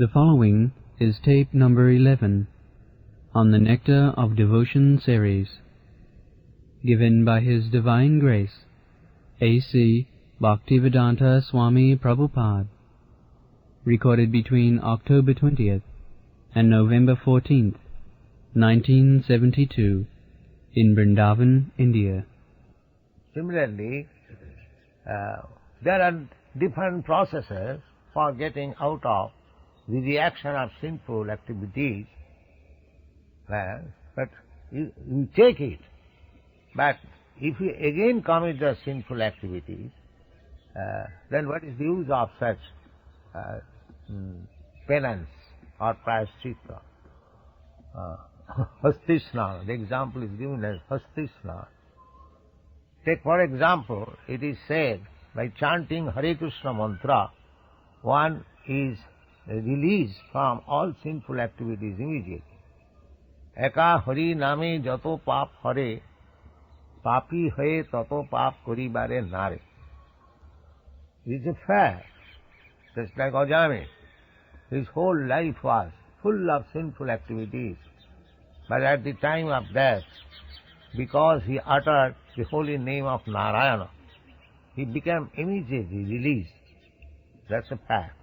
The following is tape number 11 on the Nectar of Devotion series, given by His Divine Grace, A.C. Bhaktivedanta Swami Prabhupada, recorded between October 20th and November 14th, 1972, in Vrindavan, India. Similarly, there are different processes for getting out of the reaction of sinful activities, but you take it. But if you again commit the sinful activities, then what is the use of such penance or prayaschitta? Hastisna, the example is given as hastisna. Take for example, it is said by chanting Hare Krishna mantra, one is released from all sinful activities immediately. Eka Hari Name Jato Pap Hare, Papi Hai Tato Pap Karibare Nare. It is a fact. Just like Ajami, his whole life was full of sinful activities. But at the time of death, because he uttered the holy name of Narayana, he became immediately released. That's a fact.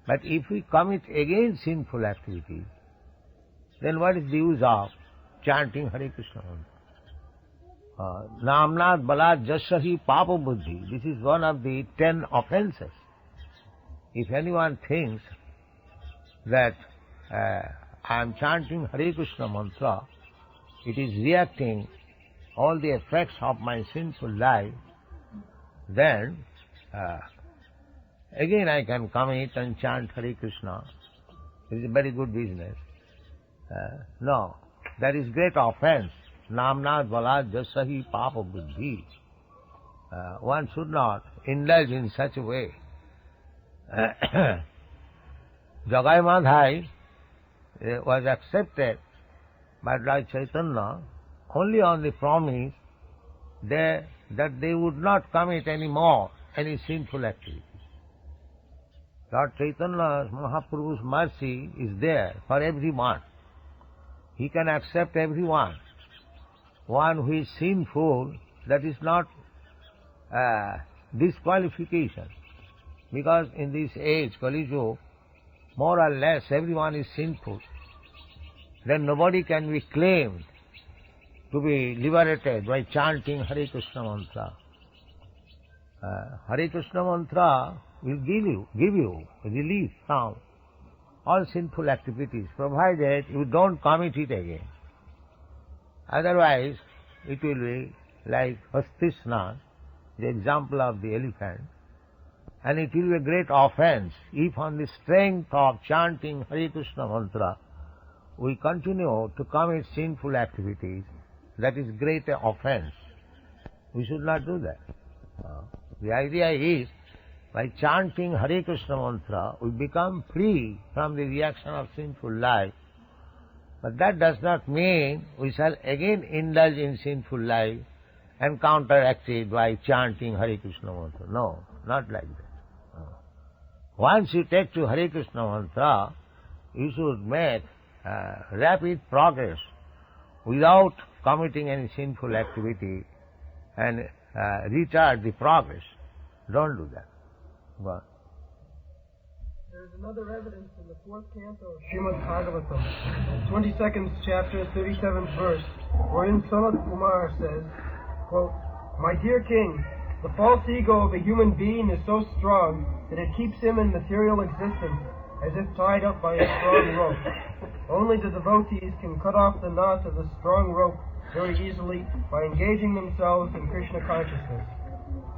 But if we commit again sinful activities, then what is the use of chanting Hare Krishna? Namnad balad jasahi papa buddhi. This is one of the 10 offenses. If anyone thinks that I am chanting Hare Krishna mantra, it is reacting all the effects of my sinful life, then again I can commit and chant Hare Krishna. It is a very good business. No, that is great offense. Namnad balad jasahi papa buddhi. One should not indulge in such a way. Jagai Madhai was accepted by Lord Chaitanya only on the promise that they would not commit any more any sinful activities. Lord Chaitanya's Mahaprabhu's mercy is there for everyone. He can accept everyone. One who is sinful, that is not disqualification. Because in this age, Kali Yuga, more or less everyone is sinful. Then nobody can be claimed to be liberated by chanting Hare Krishna mantra. Hare Krishna mantra will give you relief from all sinful activities, provided you don't commit it again. Otherwise, it will be like Hastisna, the example of the elephant, and it will be a great offense if on the strength of chanting Hare Krishna mantra we continue to commit sinful activities. That is great offense. We should not do that. The idea is, by chanting Hare Krishna mantra, we become free from the reaction of sinful life. But that does not mean we shall again indulge in sinful life and counteract it by chanting Hare Krishna mantra. No, not like that. Once you take to Hare Krishna mantra, you should make rapid progress without committing any sinful activity and retard the progress. Don't do that. But there is another evidence in the 4th canto of Shrimad Bhagavatam, 22nd chapter, 37th verse, wherein Sanat Kumar says, quote, "My dear king, the false ego of a human being is so strong that it keeps him in material existence as if tied up by a strong rope. Only the devotees can cut off the knot of the strong rope very easily by engaging themselves in Krishna consciousness.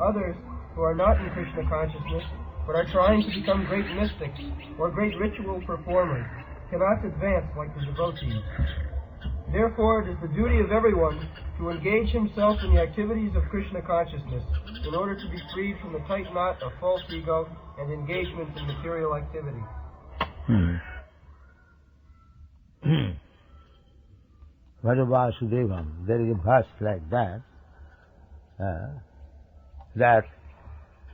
Others, who are not in Krishna consciousness, but are trying to become great mystics or great ritual performers, cannot advance like the devotees. Therefore, it is the duty of everyone to engage himself in the activities of Krishna consciousness in order to be freed from the tight knot of false ego and engagement in material activity." Vasudevam, there is a verse like that, that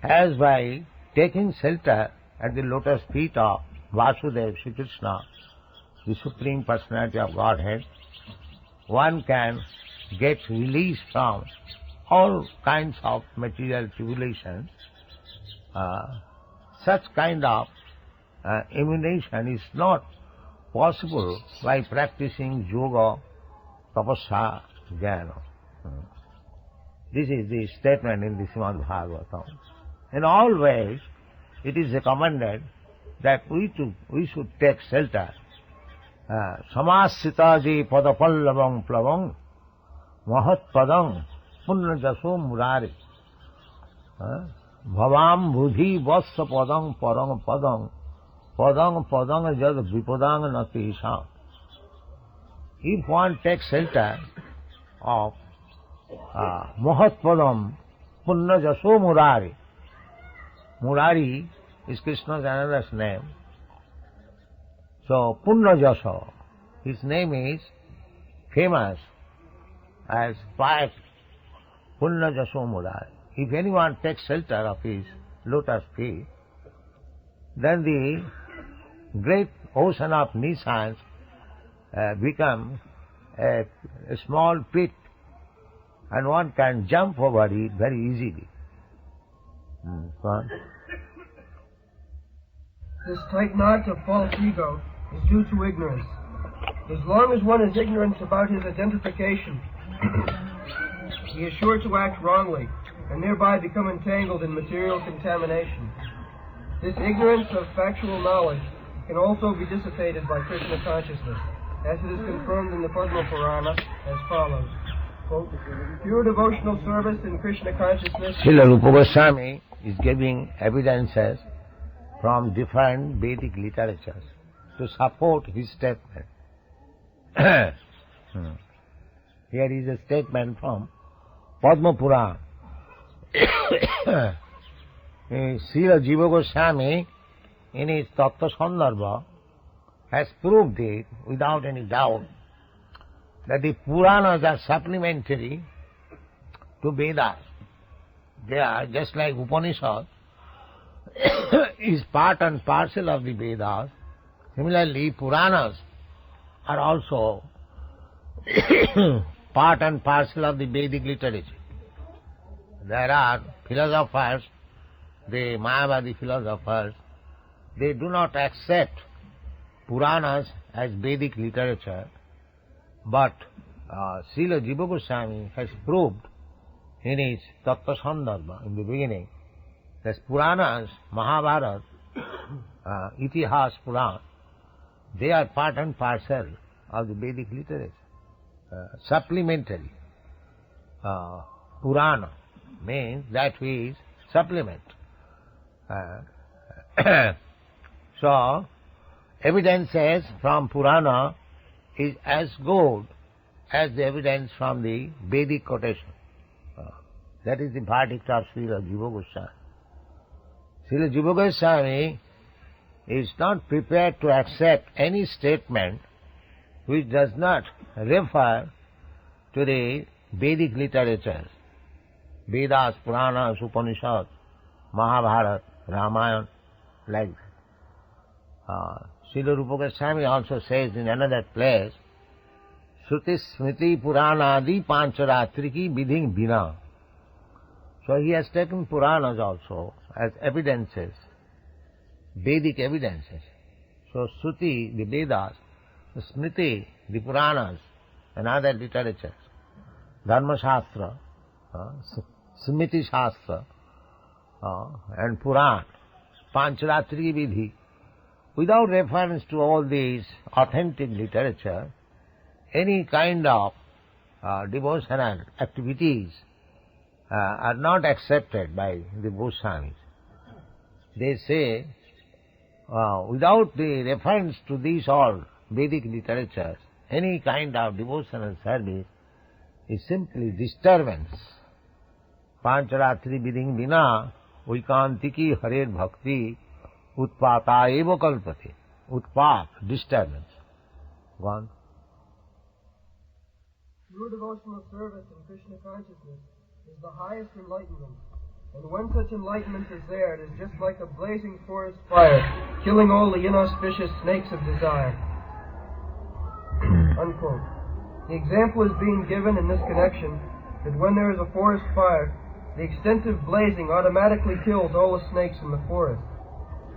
as by taking shelter at the lotus feet of Vasudeva, Sri Krishna, the Supreme Personality of Godhead, one can get release from all kinds of material tribulations. Such kind of illumination is not possible by practicing yoga, tapasya, jnana. This is the statement in the Shrimad Bhagavatam. In all ways, it is recommended that we should take shelter. Samasitaji padapallavang plavang mahat padang punnajaso murari bhavam budhi vassa padang parang padang padang padang jad vipadang nati isha. If one takes shelter of mahat padam punnajaso murari, Murari is Krishna's another name. So, Punnajasa, his name is famous as pious Punnajaso Murari. If anyone takes shelter of his lotus feet, then the great ocean of Nisans become a small pit, and one can jump over it very easily. This tight knot of false ego is due to ignorance. As long as one is ignorant about his identification, he is sure to act wrongly and thereby become entangled in material contamination. This ignorance of factual knowledge can also be dissipated by Krishna consciousness, as it is confirmed in the Padma Purana as follows. Quote, pure devotional service in Krishna consciousness. Srila Rupa Goswami is giving evidences from different Vedic literatures to support his statement. Here is a statement from Padma Purana. Srila Jiva Goswami in his Tattva Sandarbha has proved it without any doubt that the Puranas are supplementary to Vedas. They are just like Upanishad is part and parcel of the Vedas. Similarly, Puranas are also part and parcel of the Vedic literature. There are philosophers, the Mayavadi philosophers, they do not accept Puranas as Vedic literature, but Srila Jiva Goswami has proved in his Tattva Sandarbha in the beginning that Puranas, Mahabharata, Itihas Purana, they are part and parcel of the Vedic literature. Supplementary. Purana means that is supplement. So, evidences from Purana is as good as the evidence from the Vedic quotation. That is the verdict of Srila Jiva Goswami. Srila Jiva Goswami is not prepared to accept any statement which does not refer to the Vedic literatures, Vedas, Puranas, Upanishads, Mahabharata, Ramayana, like that. Srila Rupa Goswami also says in another place, Shruti Smriti Puranadi Pancharatriki Vidhi Bina. So he has taken Puranas also as evidences, Vedic evidences. So Shruti, the Vedas, Smriti, the Puranas, and other literatures, Dharma Shastra, Smriti Shastra, and Puran, Pancharatriki Vidhi. Without reference to all these authentic literature, any kind of devotional activities are not accepted by the Goswamis. They say, without the reference to these all Vedic literatures, any kind of devotional service is simply disturbance. Pancharatri viding vina vikantiki harer bhakti utpata eva kalpate. Utpat, disturbance. Gone. Pure devotional service in Krishna consciousness is the highest enlightenment, And when such enlightenment is there, it is just like a blazing forest fire, killing all the inauspicious snakes of desire. Unquote. The example is being given in this connection that when there is a forest fire, the extensive blazing automatically kills all the snakes in the forest.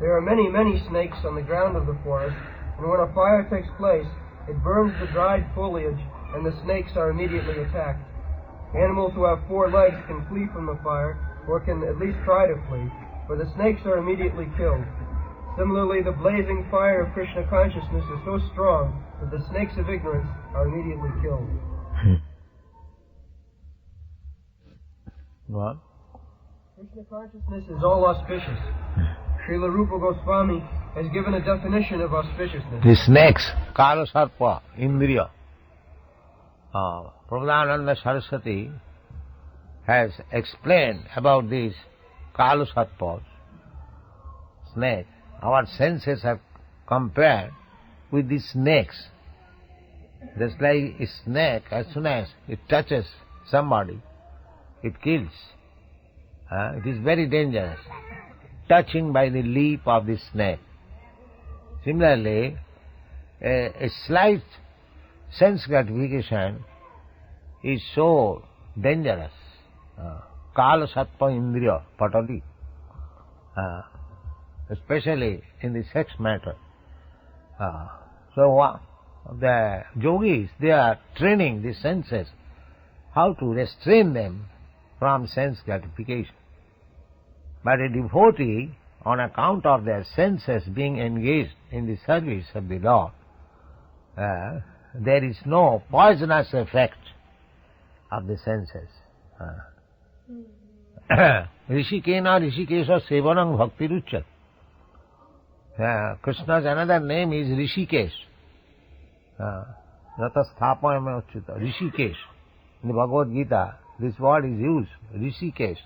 There are many, many snakes on the ground of the forest, and when a fire takes place, it burns the dried foliage, and the snakes are immediately attacked. Animals who have 4 legs can flee from the fire, or can at least try to flee, but the snakes are immediately killed. Similarly, the blazing fire of Krishna consciousness is so strong that the snakes of ignorance are immediately killed. What? Krishna consciousness is all auspicious. Srila Rupa Goswami has given a definition of auspiciousness. The snakes, Kala Sarpa, Indriya. Prabhupada Saraswati has explained about these Kala Sarpas, snake. Our senses have compared with the snakes. Just like a snake, as soon as it touches somebody, it kills. It is very dangerous. Touching by the leaf of the snake. Similarly, a slight sense gratification is so dangerous. Kala Satpa Indriya Patali. Especially in the sex matter. So the yogis, they are training the senses how to restrain them from sense gratification. But a devotee, on account of their senses being engaged in the service of the Lord, there is no poisonous effect of the senses. Rishikena Rishikesha Sevanam Bhakti Ruchat. Krishna's another name is Rishikesh. Ratasthapayam Uchita. Rishikesh. In the Bhagavad Gita, this word is used, Rishikesh.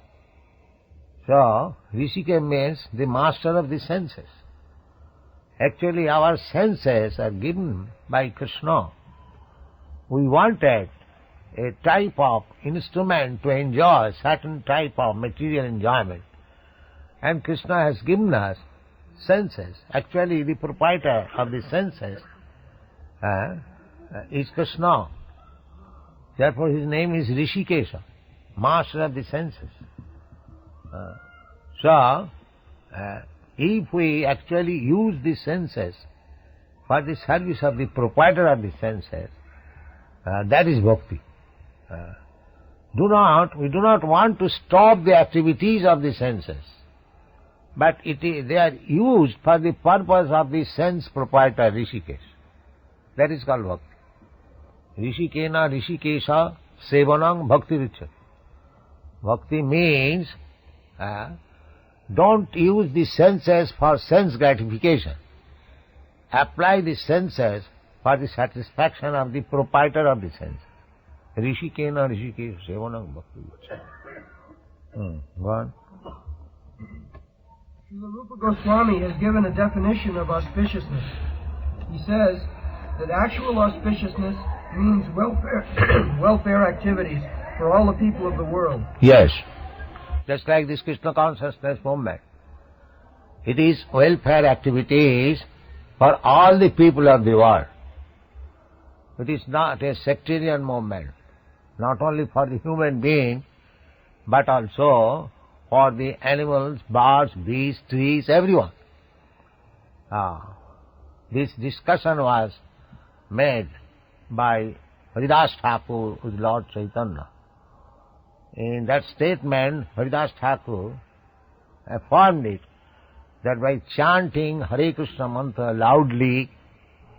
So, Rishikesh means the master of the senses. Actually, our senses are given by Krishna. We wanted a type of instrument to enjoy certain type of material enjoyment. And Krishna has given us senses. Actually, the proprietor of the senses is Krishna. Therefore, his name is Rishikesha, master of the senses. So, if we actually use the senses for the service of the proprietor of the senses, that is bhakti. We do not want to stop the activities of the senses, but they are used for the purpose of the sense proprietor Rishikesh. That is called bhakti. Rishikena Rishikesha Sevanam Bhakti Ruchat. Bhakti means don't use the senses for sense gratification. Apply the senses for the satisfaction of the proprietor of the senses. Rishikena Rishikesha Sevanam Bhakti Ruchat. Go on. Srila Rupa Goswami has given a definition of auspiciousness. He says that actual auspiciousness means welfare activities for all the people of the world. Yes. Just like this Krishna consciousness movement. It is welfare activities for all the people of the world. It is not a sectarian movement, not only for the human being, but also for the animals, birds, beasts, trees, everyone. This discussion was made by Haridas Thakur with Lord Chaitanya. In that statement, Haridas Thakur affirmed it, that by chanting Hare Krishna mantra loudly,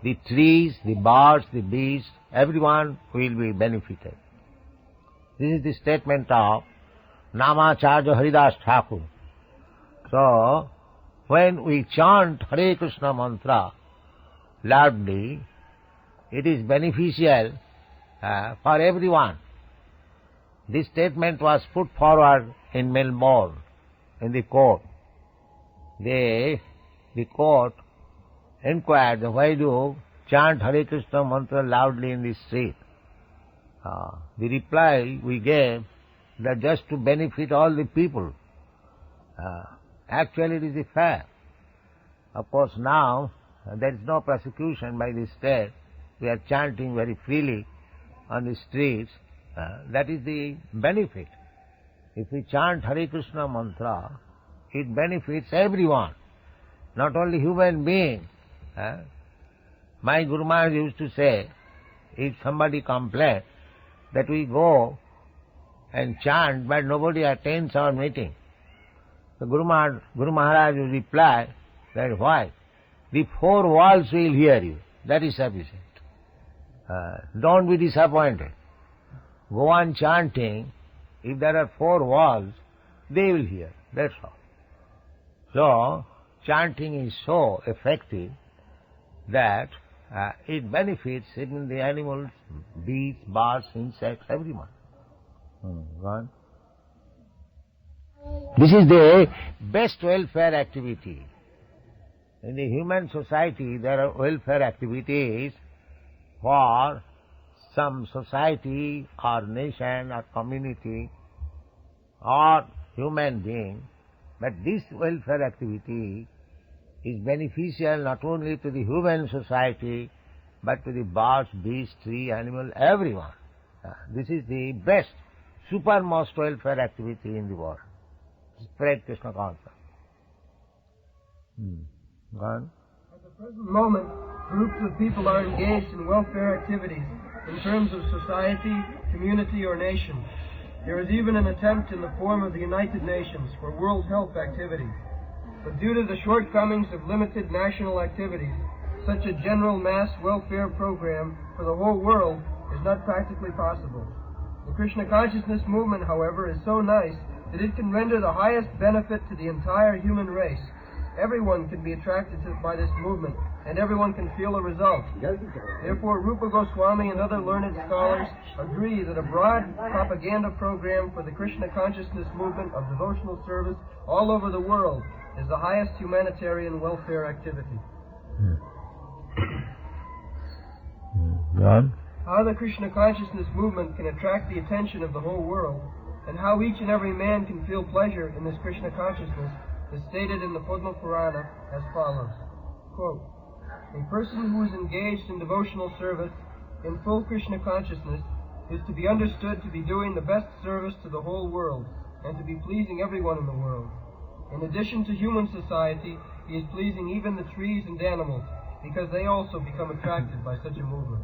the trees, the birds, the beasts, everyone will be benefited. This is the statement of Namacharya Haridas Thakur. So, when we chant Hare Krishna mantra loudly, it is beneficial for everyone. This statement was put forward in Melbourne, in the court. The court inquired, why do you chant Hare Krishna mantra loudly in the street? The reply we gave, that just to benefit all the people, Actually it is the fact. Of course now there is no persecution by the state. We are chanting very freely on the streets. That is the benefit. If we chant Hare Krishna mantra, it benefits everyone, not only human beings. My Guru Maharaj used to say, if somebody complains that we go and chant but nobody attends our meeting, the Guru Maharaj will reply that why? The four walls will hear you. That is sufficient. Don't be disappointed. Go on chanting. If there are four walls, they will hear. That's all. So, chanting is so effective that it benefits even the animals, bees, birds, insects, everyone. Go on. This is the best welfare activity. In the human society, there are welfare activities for some society or nation or community or human being, but this welfare activity is beneficial not only to the human society but to the birds, beasts, tree, animal, everyone. This is the best, supermost welfare activity in the world. Spread Krishna consciousness. Go on. At the present moment, groups of people are engaged in welfare activities in terms of society, community, or nation. There is even an attempt in the form of the United Nations for World Health activities. But due to the shortcomings of limited national activities, such a general mass welfare program for the whole world is not practically possible. The Krishna consciousness movement, however, is so nice that it can render the highest benefit to the entire human race. Everyone can be attracted by this movement, and everyone can feel the result. Therefore, Rupa Goswami and other learned scholars agree that a broad propaganda program for the Krishna consciousness movement of devotional service all over the world is the highest humanitarian welfare activity. How the Krishna consciousness movement can attract the attention of the whole world, and how each and every man can feel pleasure in this Krishna consciousness, is stated in the Padma Purana as follows. Quote, a person who is engaged in devotional service in full Krishna consciousness is to be understood to be doing the best service to the whole world and to be pleasing everyone in the world. In addition to human society, he is pleasing even the trees and animals, because they also become attracted by such a movement.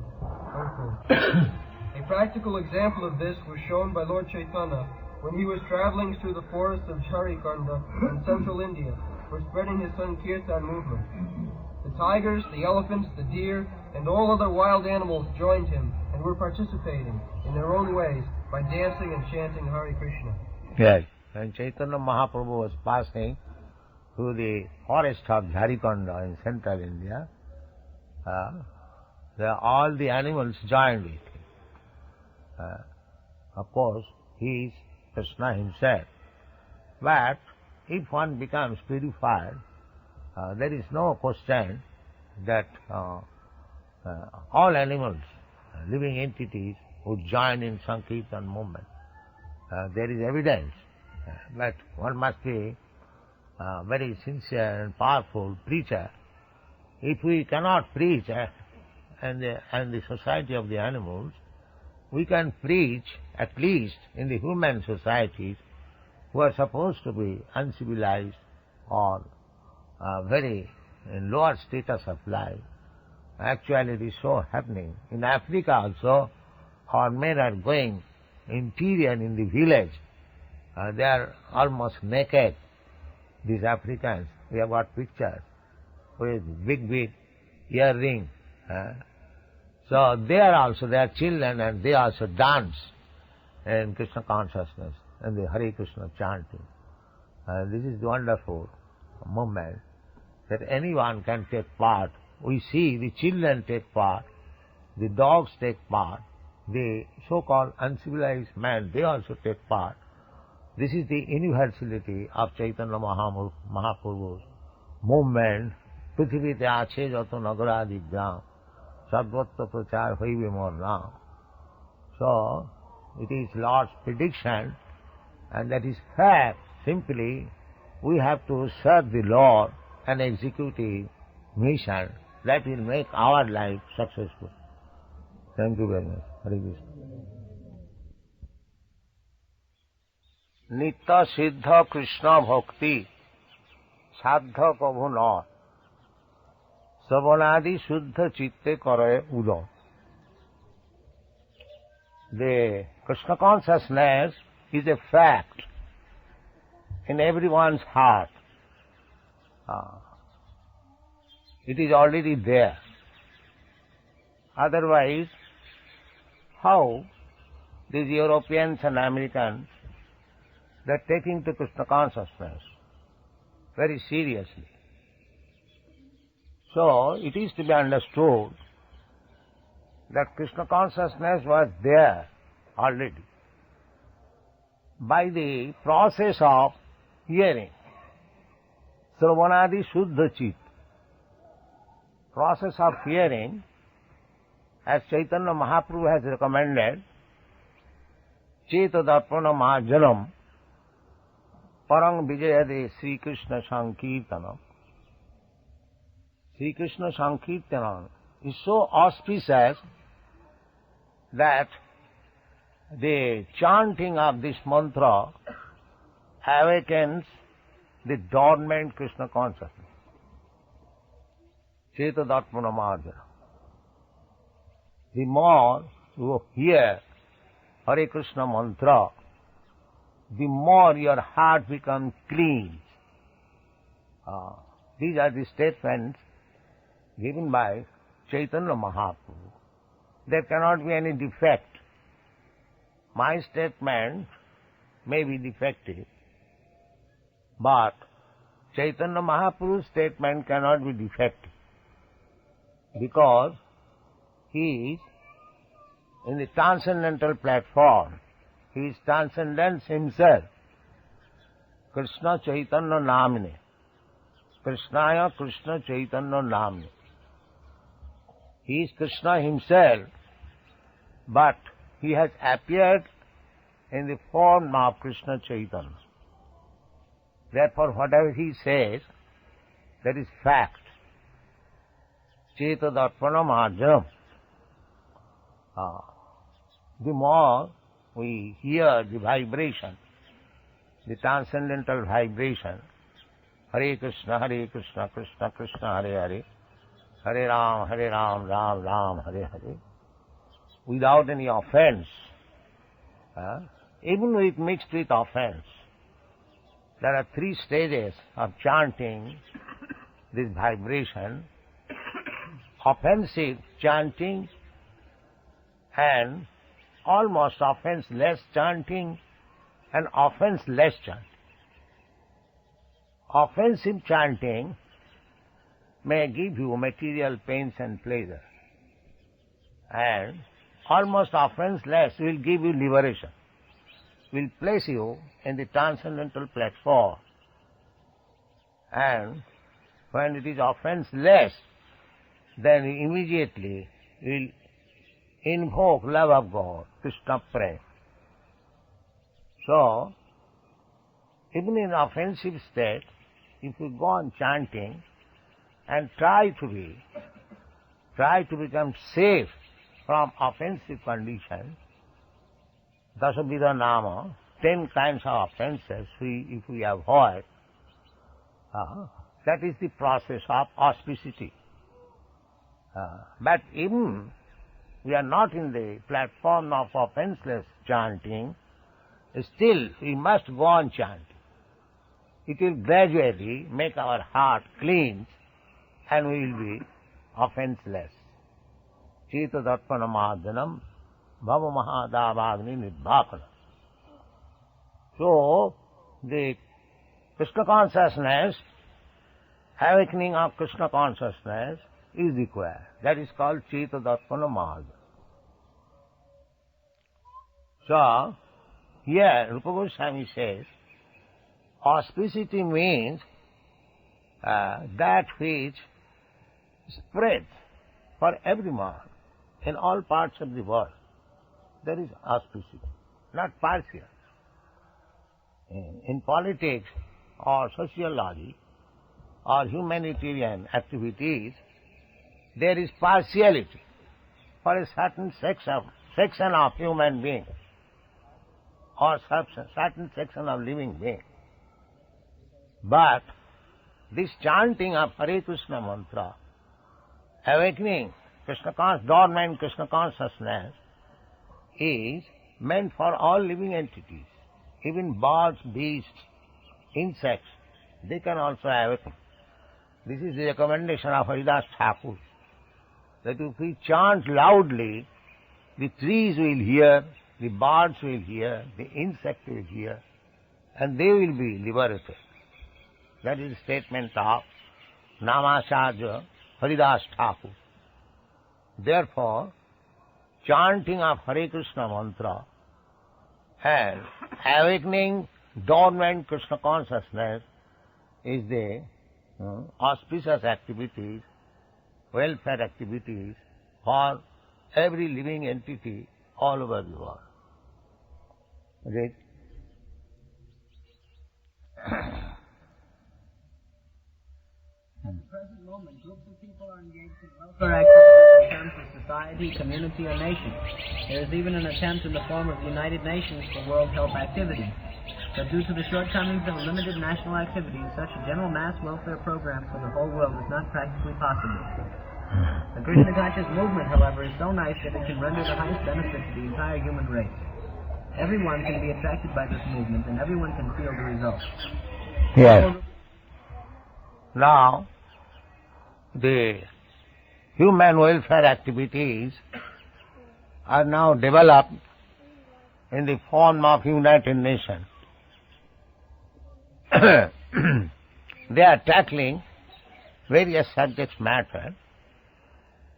A practical example of this was shown by Lord Chaitanya when he was traveling through the forests of Jharkhand in central India for spreading his Sankirtan movement. The tigers, the elephants, the deer, and all other wild animals joined him and were participating in their own ways by dancing and chanting Hare Krishna. Yes, when Chaitanya Mahaprabhu was passing through the forest of Jharkhand in central India, all the animals joined with him. Of course, he is Krishna himself. But if one becomes purified, there is no question that all animals, living entities, would join in Sankirtan movement. There is evidence. But one must be a very sincere and powerful preacher. If we cannot preach and the society of the animals, we can preach at least in the human societies who are supposed to be uncivilized or very in lower status of life. Actually it is so happening. In Africa also, our men are going interior in the village. They are almost naked, these Africans. We have got pictures with big earring. So they are also, they are children and they also dance in Krishna consciousness and the Hare Krishna chanting. This is the wonderful movement that anyone can take part. We see the children take part, the dogs take part, the so-called uncivilized men, they also take part. This is the universality of Chaitanya Mahaprabhu's movement. Prithivite ache jato nagaradi gram, sarvatva prachar hoibe mor naam. So, it is Lord's prediction, and that is fact. Simply, we have to serve the Lord and execute His mission. That will make our life successful. Thank you very much. Hare Krishna. Nitya Siddha Krishna Bhakti Sadha Kabhu Nor Savanadi Shuddha Chitte Kare Udo. The Krishna consciousness is a fact in everyone's heart. It is already there. Otherwise, how these Europeans and Americans, they are taking to Krishna consciousness very seriously. So, it is to be understood that Krishna consciousness was there already by the process of hearing. Sravanadi Shuddha Chit. Process of hearing, as Chaitanya Mahaprabhu has recommended, Cheta Darpana Mahajanam Parang Vijayade Sri Krishna Sankirtanam. Sri Krishna Sankirtanam is so auspicious that the chanting of this mantra awakens the dormant Krishna consciousness. Cheta Darpana Mahajana. The more you hear Hare Krishna mantra, the more your heart becomes clean. These are the statements given by Chaitanya Mahaprabhu. There cannot be any defect. My statement may be defective, but Chaitanya Mahaprabhu's statement cannot be defective, because he is in the transcendental platform. He transcendence himself. Krishna Chaitanya Namine. Krishnaya Krishna Chaitanya Namine. He is Krishna himself, but he has appeared in the form of Krishna Chaitanya. Therefore, whatever he says, that is fact. Cheta Darpana Mahajanam. The more we hear the vibration, the transcendental vibration, Hare Krishna, Krishna Krishna, Hare Hare, Hare Ram, Ram Ram, Hare Hare, without any offense, even with mixed with offense. There are 3 stages of chanting this vibration: offensive chanting and almost offenseless chanting and offenseless chanting. Offensive chanting may give you material pains and pleasure, and almost offenseless will give you liberation, will place you in the transcendental platform. And when it is offenseless, then immediately will invoke love of God, Krishna Prem. So, even in offensive state, if you go on chanting and try to become safe from offensive conditions, Dasavidha Nama, 10 kinds of offenses if we avoid, that is the process of auspicity. But even we are not in the platform of offenseless chanting, still we must go on chanting. It will gradually make our heart clean and we will be offenseless. Cheta Darpana Mahajanam Bhava Mahadavagni Nidbhakana. So, the Krishna consciousness, awakening of Krishna consciousness is required. That is called Cheta Darpana Mahajana. So, here Rupa Goswami says, auspicity means that which spreads for everyone in all parts of the world. There is auspicity, not partial. In politics, or sociology or humanitarian activities, there is partiality for a certain section of human beings or certain section of living beings. But this chanting of Hare Krishna mantra, awakening dormant Krishna consciousness, is meant for all living entities. Even birds, beasts, insects, they can also awaken. This is the recommendation of Haridas Thakur, that if we chant loudly, the trees will hear, the birds will hear, the insects will hear, and they will be liberated. That is the statement of Namacharya Haridas Thakur. Therefore, chanting of Hare Krishna mantra and awakening dormant Krishna consciousness is the auspicious activities, welfare activities for every living entity all over the world. Okay? At the present moment, groups of people are engaged in welfare activities in terms of society, community, or nation. There is even an attempt in the form of the United Nations for World Health Activity. But due to the shortcomings of limited national activities, such a general mass welfare program for the whole world is not practically possible. The Krishna conscious movement, however, is so nice that it can render the highest benefit to the entire human race. Everyone can be attracted by this movement, and everyone can feel the results. Yes. Now, the human welfare activities are now developed in the form of United Nations. They are tackling various subject matter,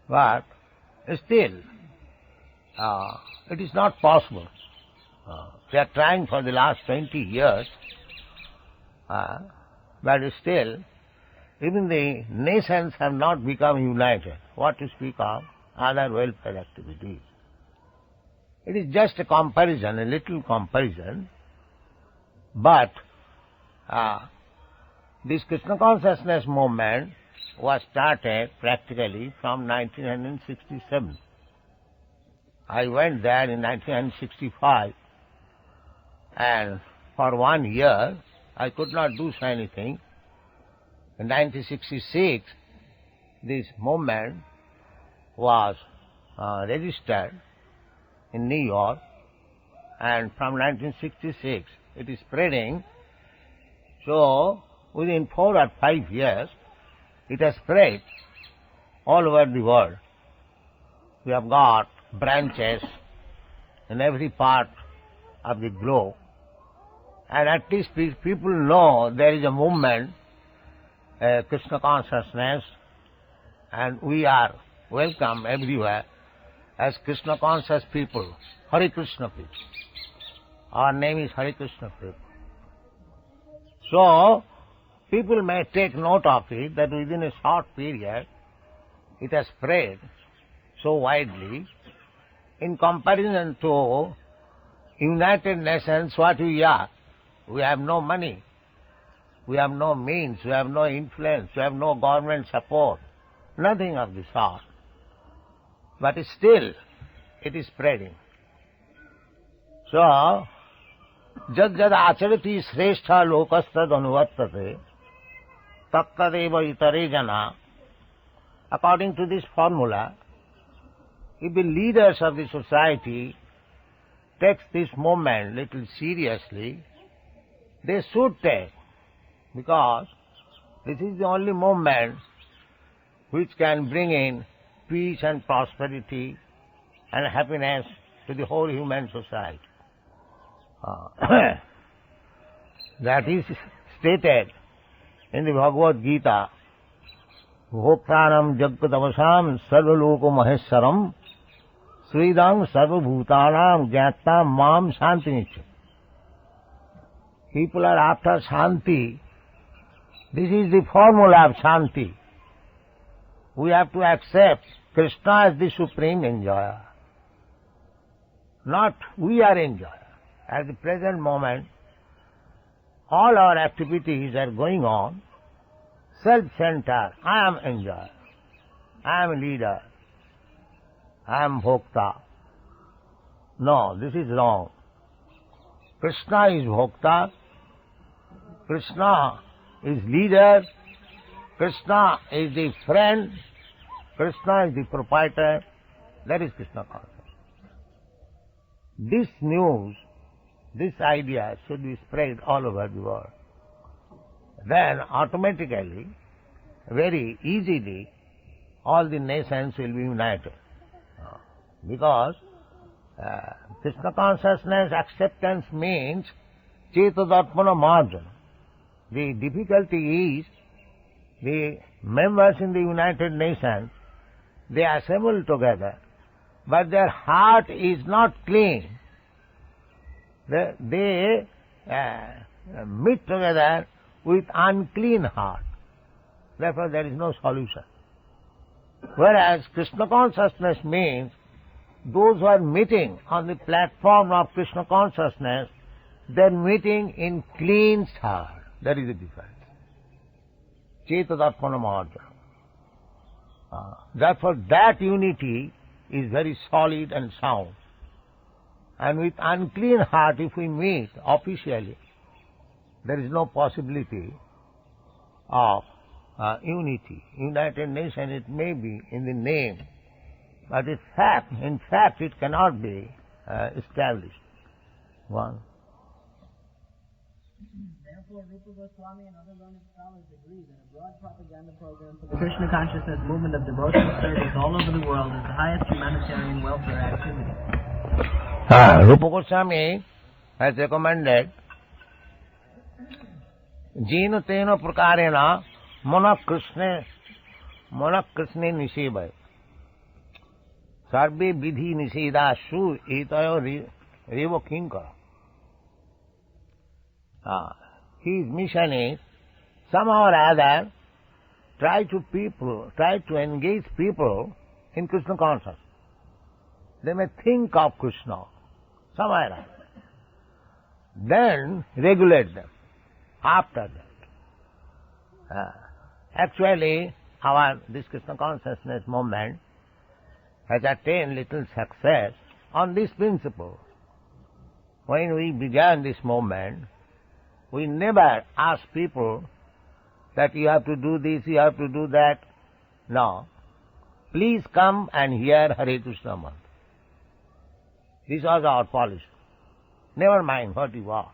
but still it is not possible. They are trying for the last 20 years, but still even the nations have not become united. What to speak of other welfare activities? It is just a comparison, a little comparison, but this Krishna consciousness movement was started practically from 1967. I went there in 1965, and for 1 year I could not do anything. In 1966, this movement was registered in New York, and from 1966 it is spreading. So within 4 or 5 years it has spread all over the world. We have got branches in every part of the globe, and at least people know there is a movement, Krishna consciousness, and we are welcome everywhere as Krishna conscious people, Hare Krishna people. Our name is Hare Krishna people. So, people may take note of it that within a short period it has spread so widely in comparison to United Nations. What we are? We have no money, we have no means, we have no influence, we have no government support, nothing of the sort. But still it is spreading. So, jad jad acharati shrestha lokastad anuvartate tattadeva itare jana. According to this formula, if the leaders of the society take this movement little seriously, they should take, because this is the only movement which can bring in peace and prosperity and happiness to the whole human society. That is stated in the Bhagavad Gita, Bhoktanam Jagatavasam Sarvaloko Maheswaram Sridam Sarvabhutanam Jnatam Mam Santinicham. People are after Shanti. This is the formula of Shanti. We have to accept Krishna as the supreme enjoyer. Not we are enjoyer. At the present moment, all our activities are going on self-centered. I am enjoyer, I am leader, I am bhokta. No, this is wrong. Krishna is bhokta, Krishna is leader, Krishna is the friend, Krishna is the proprietor. That is Krishna consciousness. This news, this idea should be spread all over the world. Then automatically, very easily, all the nations will be united. Because Krishna consciousness acceptance means Cetadarpana margana. The difficulty is the members in the United Nations, they assemble together, but their heart is not clean. They meet together with unclean heart. Therefore there is no solution. Whereas Krishna consciousness means those who are meeting on the platform of Krishna consciousness, they are meeting in clean heart. That is the difference. Cetadarpana margana. Therefore that unity is very solid and sound. And with unclean heart, if we meet officially, there is no possibility of unity. United Nations, it may be in the name, but in fact it cannot be established. One. Therefore, Rupa Goswami and other learned scholars agree that a broad propaganda program for the Krishna consciousness movement of devotional service all over the world is the highest humanitarian welfare activity. Rupa Goswami has recommended Jena Tena Prakarena Mana Krishna Nisebhaya Sarve Vidhi Niseda Shu Etayo Revo Kinkara. His mission is somehow or other try to engage people in Krishna consciousness. They may think of Krishna somewhere or other. Then regulate them after that. Actually, this Krishna consciousness movement has attained little success on this principle. When we began this movement, we never asked people that you have to do this, you have to do that. No. Please come and hear Hare Krishna mantra. This was our policy. Never mind what you are.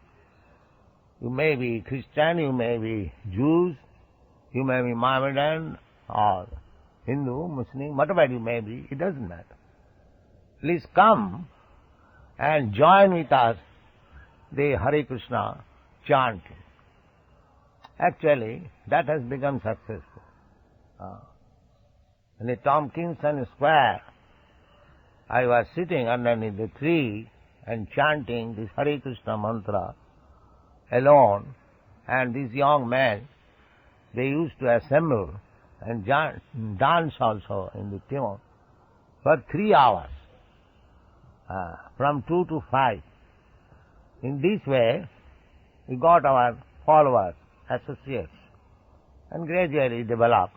You may be Christian, you may be Jews, you may be Mohammedan or Hindu, Muslim, whatever you may be, it doesn't matter. Please come and join with us the Hare Krishna chanting. Actually, that has become successful. In the Tompkinson Square, I was sitting underneath the tree and chanting this Hare Krishna mantra alone, and these young men, they used to assemble and dance also in the tune for 3 hours, from 2 to 5. In this way, we got our followers, associates, and gradually developed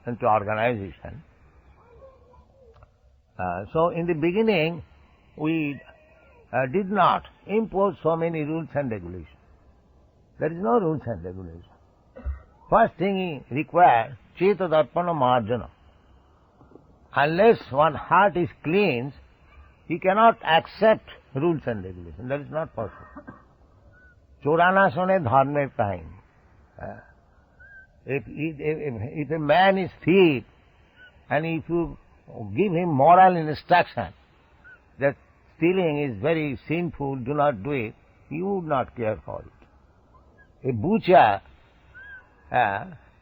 into organization. So in the beginning, we did not impose so many rules and regulations. There is no rules and regulations. First thing required, Cetadarpana marjana. Unless one heart is cleansed, he cannot accept rules and regulations. That is not possible. Chorana sone dharme time. If a man is thief, and if you give him moral instruction that stealing is very sinful, do not do it, he would not care for it. A butcher,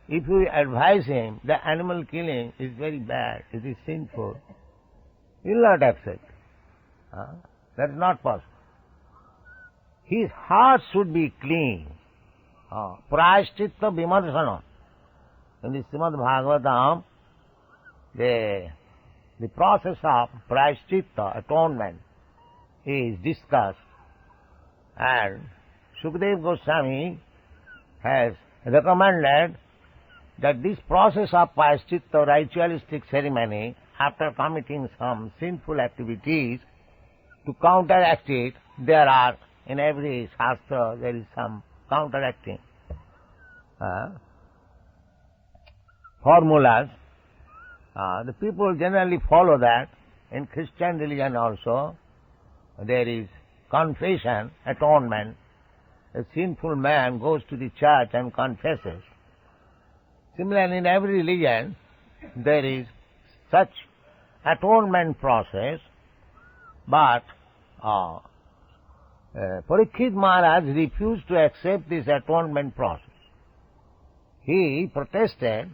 if you advise him that animal killing is very bad, it is sinful, he will not accept. That is not possible. His heart should be clean. Prayashchitta vimarsana. In the Shrimad Bhagavatam, the process of prayashchitta, atonement, is discussed, and Sukadeva Goswami has recommended that this process of Prayaschitta, ritualistic ceremony, after committing some sinful activities, to counteract it, there are, in every shastra, there is some counteracting formulas. The people generally follow that. In Christian religion also, there is confession, atonement. A sinful man goes to the church and confesses. Similarly, in every religion, there is such atonement process, but Parikshit Maharaj refused to accept this atonement process. He protested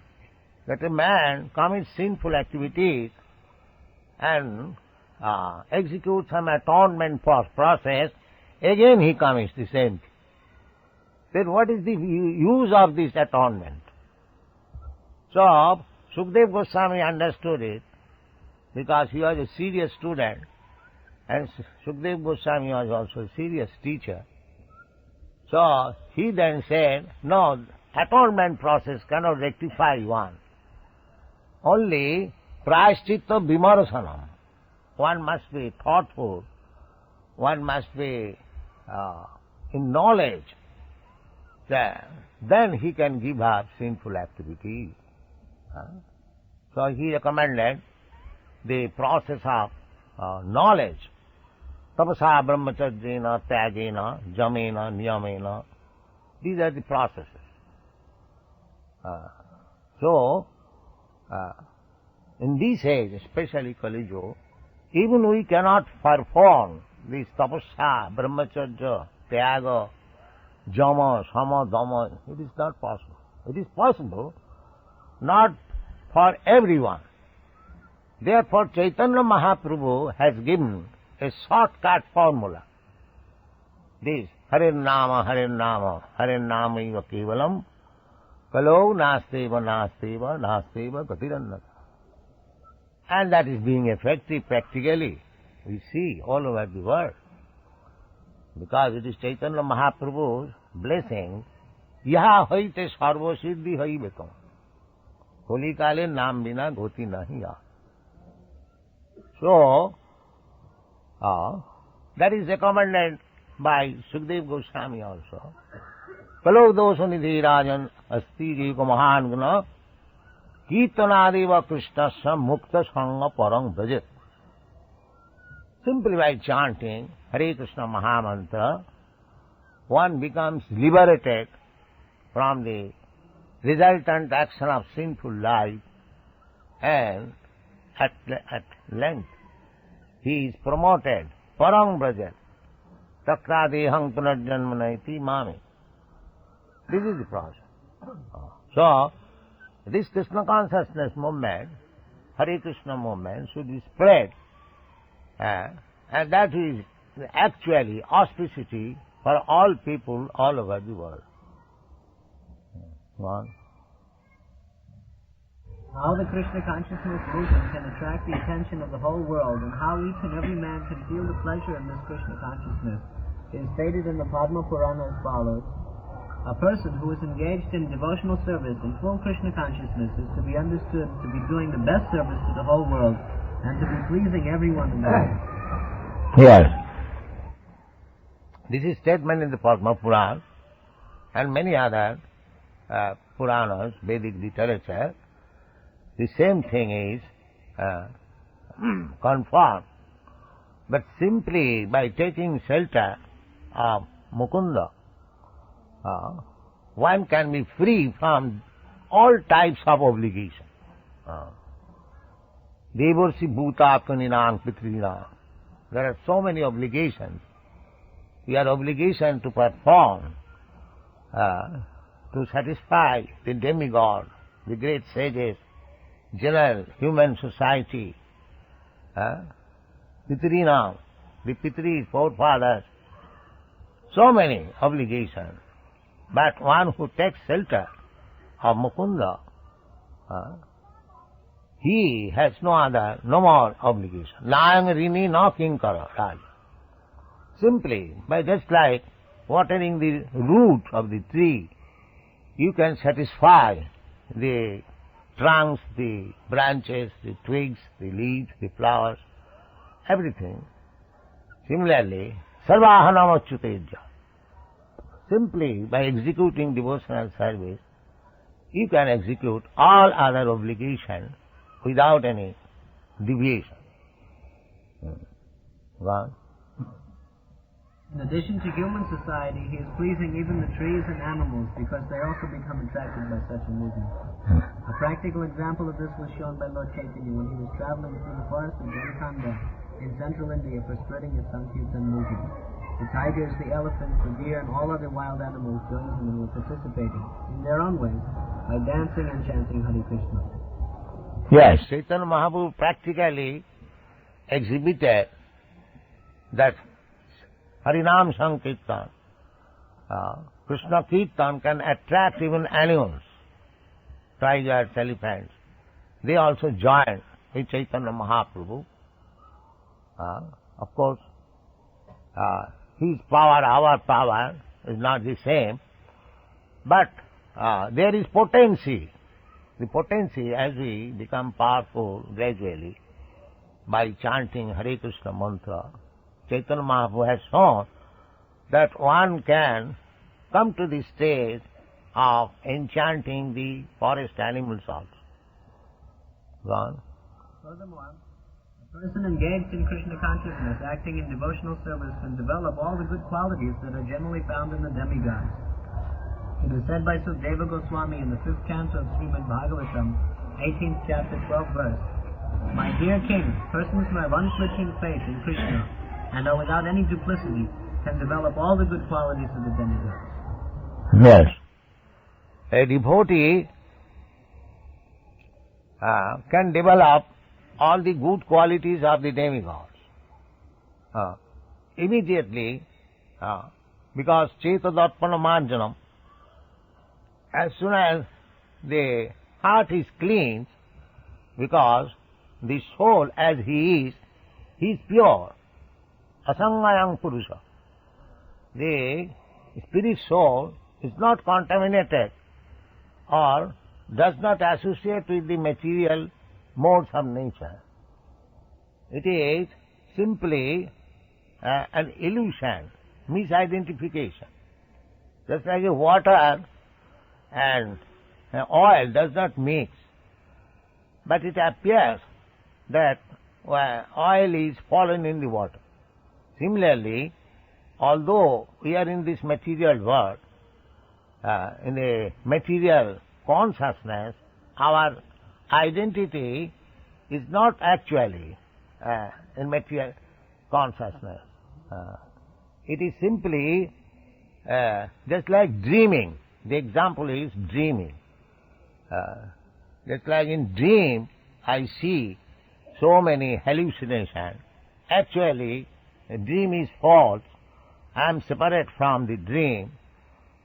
that a man commits sinful activities and executes some atonement process, again he commits the same thing. Then what is the use of this atonement? So, Sukadeva Goswami understood it because he was a serious student and Sukadeva Goswami was also a serious teacher. So, he then said, no, atonement process cannot rectify one. Only prayaschitta vimarsanam. One must be thoughtful, one must be in knowledge. Then he can give up sinful activities. So he recommended the process of knowledge. Tapasa brahmacharjena, tyagena, jamena, niyamena. These are the processes. In this age, especially Kali Yuga, even we cannot perform this tapasya, brahmacharya, tyaga, jama, sama, dhamma. It is not possible. It is possible, not for everyone. Therefore, Chaitanya Mahaprabhu has given a shortcut formula. This, Hare Nama, Hare Nama, Hare Nama iva kevalam, kalo nasteva, nasteva, nasteva gatirannata. And that is being effective practically. We see all over the world. Because it is Chaitanya Mahaprabhu's blessing, yaha haite sarva siddhi hai betam. Holi kale naam bina goti nahi ya. So, that is recommended by Sukadeva Goswami also. Kalo dosha nidhi rajan asti jiko mahan guna kirtanadeva krishnasya mukta sangha parang bhajet. Simply by chanting Hare Krishna Mahamantra, one becomes liberated from the resultant action of sinful life, and at length he is promoted. Parang Brajat. Takradehang punarjanmanaiti mami. This is the process. So, this Krishna consciousness movement, Hare Krishna movement, should be spread. And that is actually auspicity for all people all over the world. How the Krishna consciousness movement can attract the attention of the whole world, and how each and every man can feel the pleasure in this Krishna consciousness, is stated in the Padma Purana as follows. A person who is engaged in devotional service in full Krishna consciousness is to be understood to be doing the best service to the whole world, and to be pleasing everyone in the world. Yes. This is statement in the Padma Purana and many other Puranas, Vedic literature. The same thing is confirmed. But simply by taking shelter of Mukunda, one can be free from all types of obligation. Devarsi bhuta kaninang pitrinang. There are so many obligations. We have obligation to perform to satisfy the demigod, the great sages, general human society, pitrinam, the pitris, forefathers, so many obligations. But one who takes shelter of Mukunda, he has no more obligation. Layang rini na kinkara, Raja. Simply, by just like watering the root of the tree, you can satisfy the trunks, the branches, the twigs, the leaves, the flowers, everything. Similarly, sarvahanam achyuteja. Simply by executing devotional service, you can execute all other obligations without any deviation. One. In addition to human society, he is pleasing even the trees and animals because they also become attracted by such a movement. A practical example of this was shown by Lord Chaitanya when he was traveling through the forest of Jharkhand in central India for spreading his Sankirtan movement. The tigers, the elephants, the deer, and all other wild animals joined him and were participating, in their own way, by dancing and chanting Hare Krishna. Yes, Chaitanya Mahaprabhu practically exhibited that Harinam Sankirtan, Krishna Kirtan can attract even animals, tigers, elephants. They also join with Chaitanya Mahaprabhu. Of course, his power, our power is not the same, but there is potency. The potency, as we become powerful gradually by chanting Hare Krishna mantra, Chaitanya Mahaprabhu has shown that one can come to the stage of enchanting the forest animals also. Gone. Furthermore, a person engaged in Krishna consciousness, acting in devotional service, can develop all the good qualities that are generally found in the demigods. It is said by Sukadeva Goswami in the 5th canto of Shrimad Bhagavatam, 18th chapter, 12th verse, "My dear king, persons who have unflinching faith in Krishna and are without any duplicity can develop all the good qualities of the demigods." Yes. A devotee can develop all the good qualities of the demigods. Immediately, because Cetadarpana Marjanam, as soon as the heart is clean, because the soul as he is pure. Asangayang Purusha. The spirit soul is not contaminated or does not associate with the material modes of nature. It is simply an illusion, misidentification. Just like water and oil does not mix, but it appears that oil is fallen in the water. Similarly, although we are in this material world, in the material consciousness, our identity is not actually in material consciousness. It is simply just like dreaming. The example is dreaming. Just like in dream, I see so many hallucinations. Actually, a dream is false. I am separate from the dream.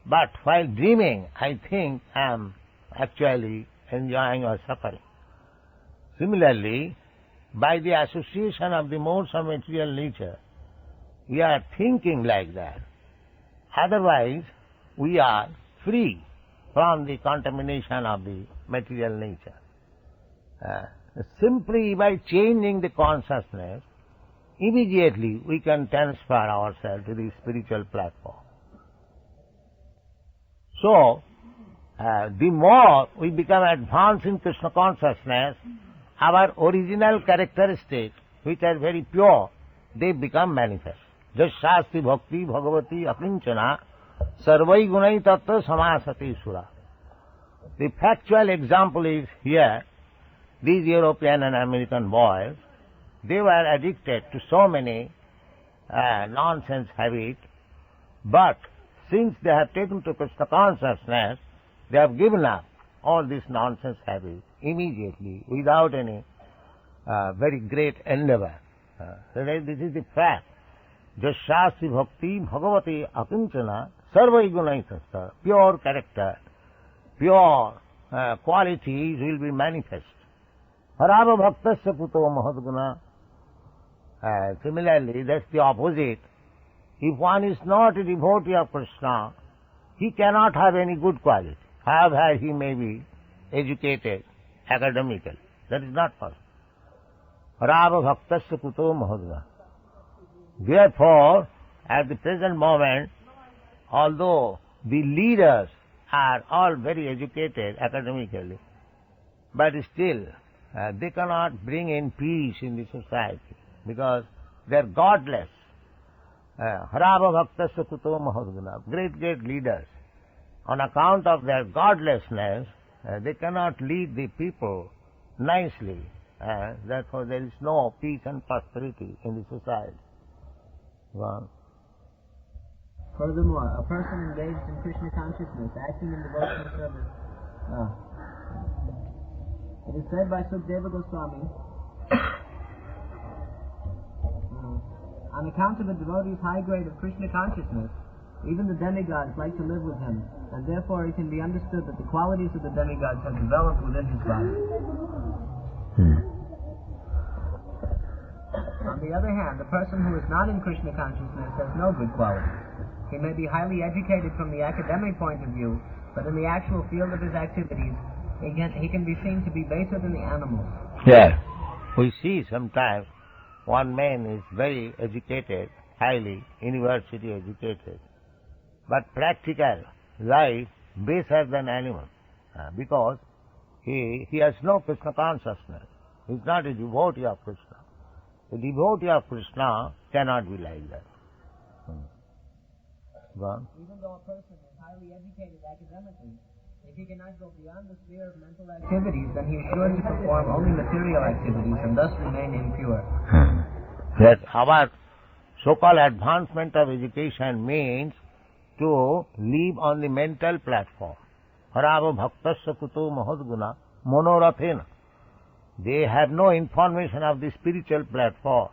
But while dreaming, I think I am actually enjoying or suffering. Similarly, by the association of the modes of material nature, we are thinking like that. Otherwise, we are free from the contamination of the material nature. Simply by changing the consciousness, immediately we can transfer ourselves to the spiritual platform. So, the more we become advanced in Krishna consciousness, our original characteristics, which are very pure, they become manifest. Jasyasti bhakti bhagavati akinchana sarvai gunai tattva samasati sura. The factual example is here, these European and American boys, they were addicted to so many nonsense habits, but since they have taken to Krishna consciousness, they have given up all these nonsense habits immediately, without any very great endeavor. So this is the fact. Jasyasti bhakti bhagavati akinchana sarvai gunai tattva. Pure character, pure qualities will be manifest. Harava bhaktasya puto mahadguna. Similarly, that's the opposite. If one is not a devotee of Krishna, he cannot have any good quality, however he may be educated academically. That is not possible. Rava bhaktasya kuto mahadva. Therefore, at the present moment, although the leaders are all very educated academically, but still they cannot bring in peace in the society because they are godless. Harava bhaktasya kuto mahadguna. Great leaders, on account of their godlessness, they cannot lead the people nicely. Therefore there is no peace and prosperity in the society. Well, furthermore, a person engaged in Krishna consciousness, acting in devotional service. It is said by Sukadeva Goswami, on account of a devotee's high grade of Krishna consciousness, even the demigods like to live with him, and therefore it can be understood that the qualities of the demigods have developed within his body. On the other hand, the person who is not in Krishna consciousness has no good qualities. He may be highly educated from the academic point of view, but in the actual field of his activities, he can be seen to be baser than the animals. Yes. We see sometimes one man is very educated, highly university educated, but practical life baser than animal, because he has no Krishna consciousness. He is not a devotee of Krishna. A devotee of Krishna cannot be like that. Even though a person is highly educated academically, if he cannot go beyond the sphere of mental activities, then he is sure to perform only material activities and thus remain impure. That our so-called advancement of education means to live on the mental platform. Harava bhaktasya kuto mahadguna monorathena. They have no information of the spiritual platform.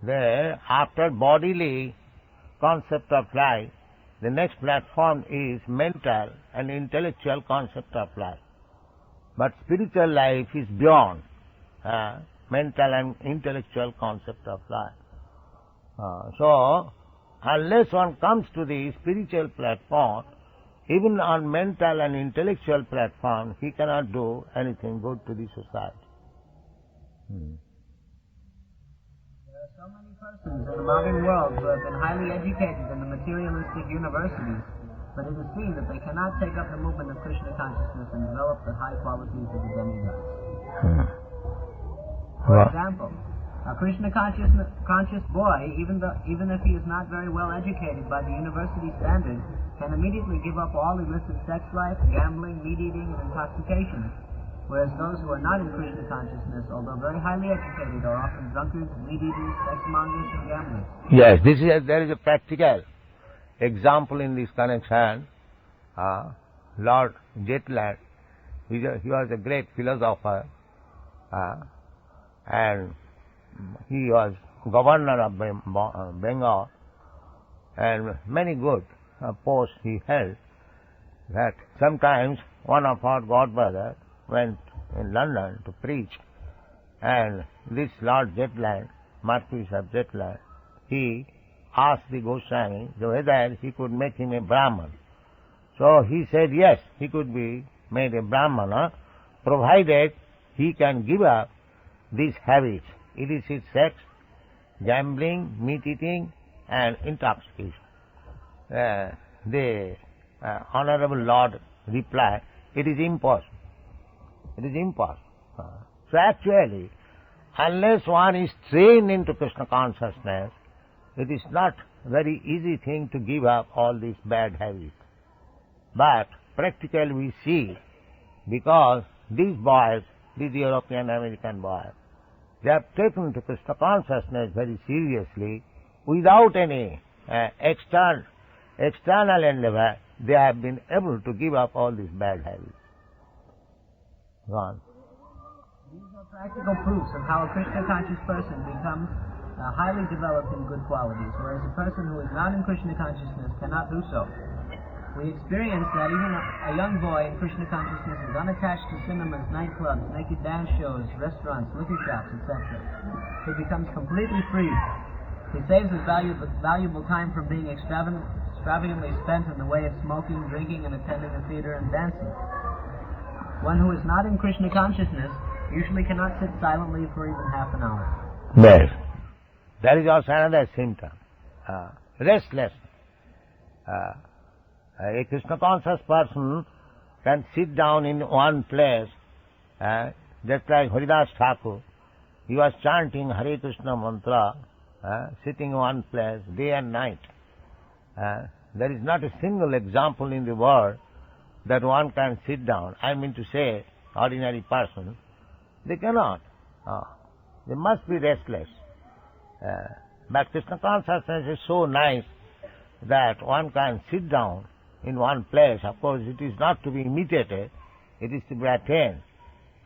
There, after bodily concept of life, the next platform is mental and intellectual concept of life. But spiritual life is beyond mental and intellectual concept of life. So, unless one comes to the spiritual platform, even on mental and intellectual platform, he cannot do anything good to the society. There are so many persons in the modern world who have been highly educated in the materialistic universities, but it is seen that they cannot take up the movement of Krishna consciousness and develop the high qualities of the demigods. For example, a Krishna conscious boy, even if he is not very well educated by the university standard, can immediately give up all illicit sex life, gambling, meat-eating, and intoxication, whereas those who are not in Krishna consciousness, although very highly educated, are often drunkards, meat-eaters, sex-mongers, and gamblers. Yes, there is a practical example in this connection. Lord Jetland, he was a great philosopher, and he was governor of Bengal, and many good posts he held. That sometimes one of our godbrothers went in London to preach, and this Lord Jetland, Marquis of Jetland, he asked the Goswami whether he could make him a Brahman. So he said yes, he could be made a Brahmana, provided he can give up these habits: illicit sex, gambling, meat-eating, and intoxication. The Honorable Lord replied, it is impossible. It is impossible. So actually, unless one is trained into Krishna consciousness, it is not very easy thing to give up all these bad habits. But practically we see, because these boys, these European American boys, they have taken to Krishna consciousness very seriously, without any external endeavor. They have been able to give up all these bad habits. Gone. These are practical proofs of how a Krishna conscious person becomes highly developed in good qualities, whereas a person who is not in Krishna consciousness cannot do so. We experience that even a young boy in Krishna consciousness is unattached to cinemas, nightclubs, naked dance shows, restaurants, liquor shops, etc. He becomes completely free. He saves his valuable time from being extravagantly spent in the way of smoking, drinking, and attending the theater and dancing. One who is not in Krishna consciousness usually cannot sit silently for even half an hour. Yes. That is also another symptom. Restless. A Krishna conscious person can sit down in one place, just like Haridas Thakur. He was chanting Hare Krishna mantra, sitting in one place day and night. There is not a single example in the world that one can sit down. I mean to say, ordinary person, they cannot. They must be restless. But Krishna consciousness is so nice that one can sit down in one place. Of course, it is not to be imitated, it is to be attained.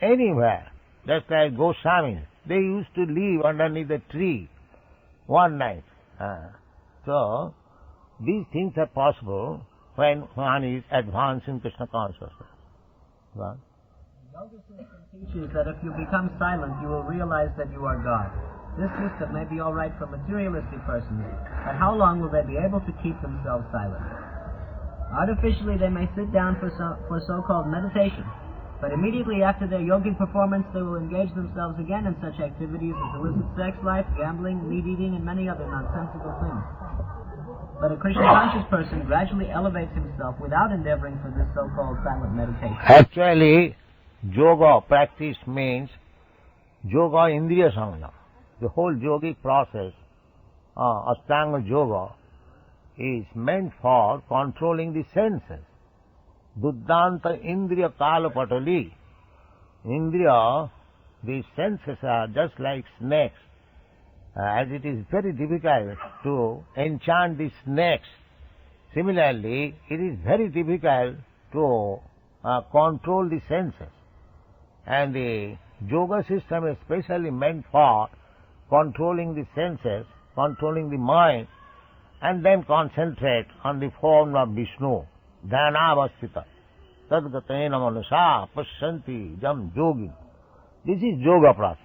Anywhere, just like Goswamis, they used to live underneath a tree one night. So, these things are possible when one is advanced in Krishna consciousness. Well? Yoga system teaches that if you become silent, you will realize that you are God. This system may be all right for materialistic persons, but how long will they be able to keep themselves silent? Artificially, they may sit down for so-called meditation, but immediately after their yogic performance, they will engage themselves again in such activities as illicit sex life, gambling, meat-eating, and many other nonsensical things. But a Krishna-conscious person gradually elevates himself without endeavoring for this so-called silent meditation. Actually, yoga practice means yoga indriya sangha. The whole yogic process, Ashtanga yoga, is meant for controlling the senses. Duddhanta indriya kalapatali. Indriya, the senses are just like snakes. As it is very difficult to enchant the snakes, similarly, it is very difficult to control the senses. And the yoga system is specially meant for controlling the senses, controlling the mind, and then concentrate on the form of Vishnu. Dhyanavastita. Tadgatena manasa pasyanti jam yogi. This is yoga process.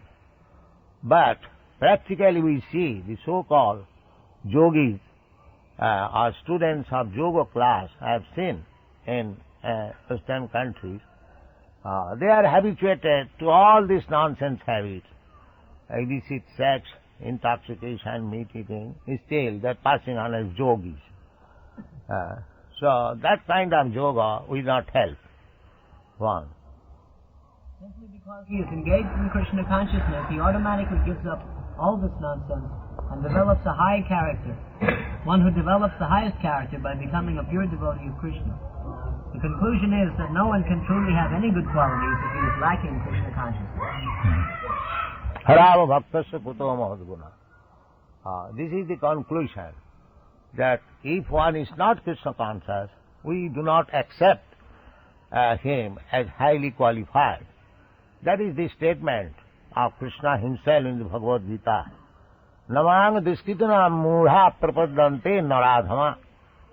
But practically we see the so-called yogis or students of yoga class I have seen in Western countries. They are habituated to all these nonsense habits. Illicit sex, intoxication, meat eating, still they are passing on as yogis. So that kind of yoga will not help one. Simply because he is engaged in Krishna consciousness, he automatically gives up all this nonsense and develops a high character. One who develops the highest character by becoming a pure devotee of Krishna. The conclusion is that no one can truly have any good qualities if he is lacking Krishna consciousness. Harava bhaktasya puto mahadguna. This is the conclusion, that if one is not Krishna conscious, we do not accept him as highly qualified. That is the statement of Krishna himself in the Bhagavad Gita. Namang diskitana mudha prapadante naradhama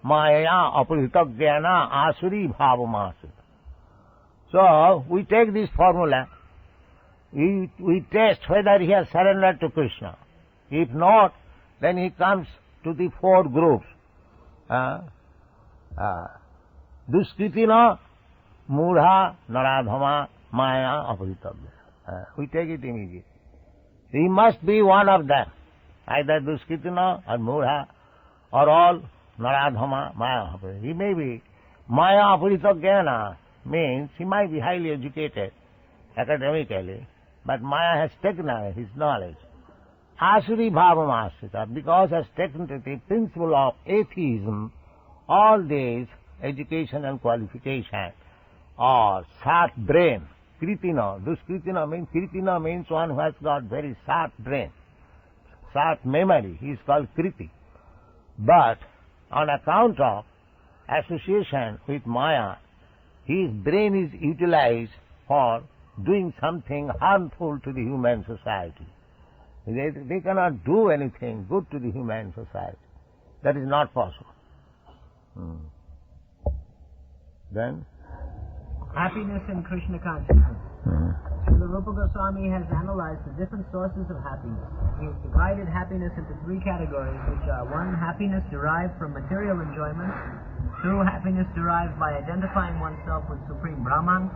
maya apuritagyana asuri bhavamasita. So, we take this formula, we test whether he has surrendered to Krishna. If not, then he comes to the four groups. Duskritina, mudha, naradhama, maya, apuritabhya. We take it immediately. He must be one of them, either duskritina or mudha, or all naradhama, maya, apuritabhya. He may be maya, apuritabhyana, means he might be highly educated academically, but maya has taken away his knowledge. Asuri bhavamasita, because has taken to the principle of atheism, all these education and qualification are sharp brain. Kritina, duskritina means, kritina means one who has got very sharp brain, sharp memory, he is called kriti. But on account of association with maya, his brain is utilized for doing something harmful to the human society. They cannot do anything good to the human society. That is not possible. Then? Happiness in Krishna consciousness. Srila Rupa Goswami has analyzed the different sources of happiness. He has divided happiness into three categories, which are: 1, happiness derived from material enjoyment; 2, happiness derived by identifying oneself with Supreme Brahman;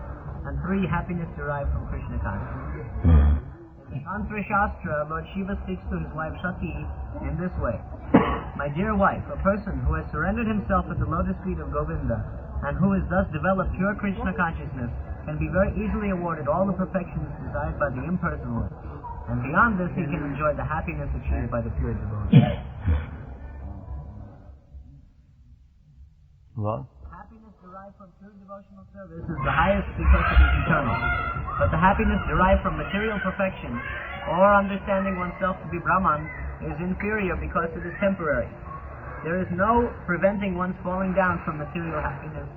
and 3, happiness derived from Krishna consciousness. In the Tantra Shastra, Lord Shiva speaks to his wife Sati in this way: "My dear wife, a person who has surrendered himself at the lotus feet of Govinda, and who has thus developed pure Krishna consciousness, can be very easily awarded all the perfections desired by the impersonal, and beyond this he can enjoy the happiness achieved by the pure devotee." What? Happiness derived from pure devotional service is the highest because it is eternal. But the happiness derived from material perfection, or understanding oneself to be Brahman, is inferior because it is temporary. There is no preventing one's falling down from material happiness,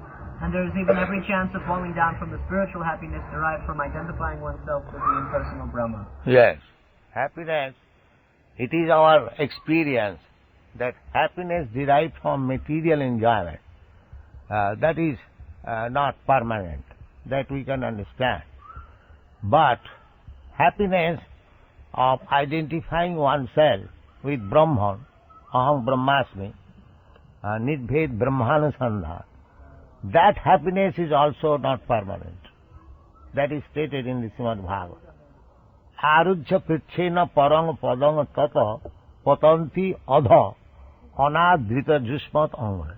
and there is even every chance of falling down from the spiritual happiness derived from identifying oneself with the impersonal Brahman. Yes. Happiness, it is our experience that happiness derived from material enjoyment, that is not permanent, that we can understand. But happiness of identifying oneself with Brahman, Aham Brahmasmi, Nidbhed Brahmanusandha, that happiness is also not permanent. That is stated in the Shrimad Bhagavatam. Arujya Pritchena Parang Padang Tata Patanti Adha Anadrita Jusmat Anga.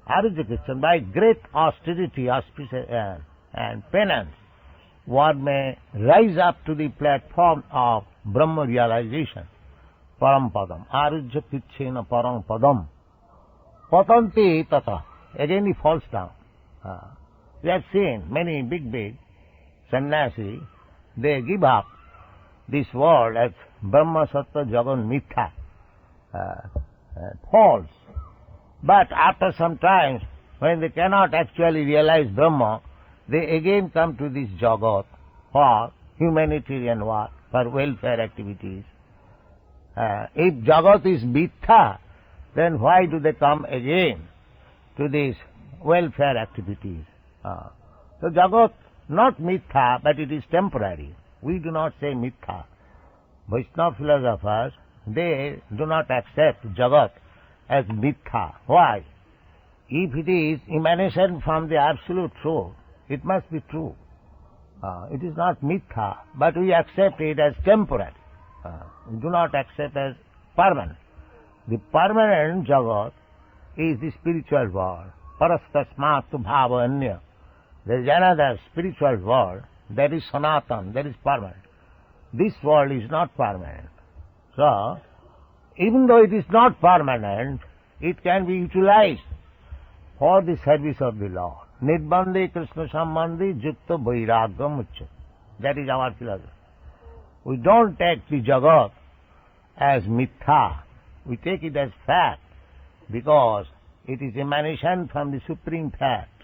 Arujya Pritchena, by great austerity and penance, one may rise up to the platform of Brahma realization. Param Padam. Arujya Pritchena Parang Padam. Patanti Tata. Again he falls down. We have seen many big sannyasi, they give up this world as Brahma Sattva Jagan Mithya, false. But after some time, when they cannot actually realize Brahma, they again come to this Jagat for humanitarian work, for welfare activities. If Jagat is Mithya, then why do they come again to these welfare activities? So Jagat, not Mithya, but it is temporary. We do not say Mithya. Vaishnava philosophers, they do not accept Jagat as Mithya. Why? If it is emanation from the absolute truth, it must be true. It is not Mithya, but we accept it as temporary. We do not accept as permanent. The permanent Jagat is the spiritual world. Parastasmatu bhava anya. There is another spiritual world, that is Sanatana, that is permanent. This world is not permanent. So, even though it is not permanent, it can be utilized for the service of the Lord. Nirbandhe Krishna Sambandhi Jukta Vairagam Ucca. That is our philosophy. We don't take the Jagat as Mithya. We take it as fact, because it is emanation from the Supreme Fact.